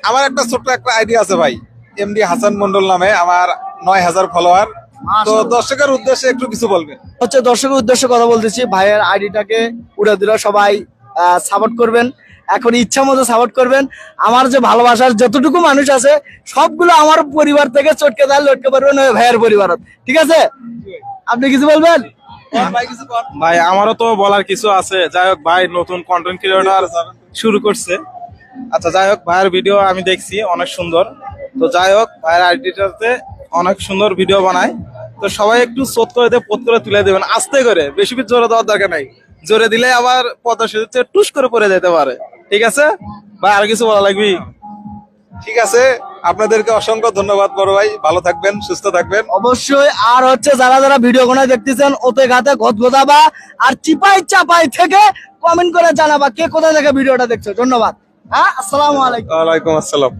আমার একটা ছোট্ট একটা আইডিয়া আছে ভাই, এমডি হাসান মন্ডল নামে, আমার 9000 ফলোয়ার। তো দর্শকের উদ্দেশ্যে একটু কিছু বলবেন। হচ্ছে দর্শকের উদ্দেশ্যে কথা বলতেছি, ভাইয়ের আইডিটাকে উড়ে দিল, সবাই সাপোর্ট করবেন, এখন ইচ্ছা মতো সাপোর্ট করবেন। আমার যে ভালোবাসার যতটুকু মানুষ আছে সবগুলো আমার পরিবার থেকে চটকে দেয় লটকে পারবেন ওই ভাইয়ের পরিবারত, ঠিক আছে? আপনি কিছু বলবেন? ভাই আমারও তো বলার কিছু আছে। যাই হোক ভাই নতুন কন্টেন্ট ক্রিয়েটর শুরু করছে। আচ্ছা যাই হোক ভাইয়ের ভিডিও আমি দেখছি অনেক সুন্দর। তো যাই হোক ভাইয়ের আইডিটাতে অনেক সুন্দর ভিডিও বানায়। তো সবাই একটু সোট করে দিয়ে পোত করে তুলে দেবেন আস্তে করে, বেশি জোরে দেওয়ার দরকার নাই। জোরে দিলে আবার পদ্মা সেতুতে টুস করে পড়ে যেতে পারে। ঠিক আছে ভাই, আর কিছু বলা লাগবে? ঠিক আছে, আপনাদেরকে অসংখ্য ধন্যবাদ বড় ভাই, ভালো থাকবেন, সুস্থ থাকবেন। অবশ্যই। আর হচ্ছে যারা যারা ভিডিও কোনায় দেখতেছেন ওতে ঘাতে গদগদাবা, আর চিপাই চাপাই থেকে কমেন্ট করে জানাবা কে কোথা থেকে ভিডিওটা দেখছো। ধন্যবাদ। হ্যাঁ, আসসালামু আলাইকুম। ওয়ালাইকুম আসসালাম।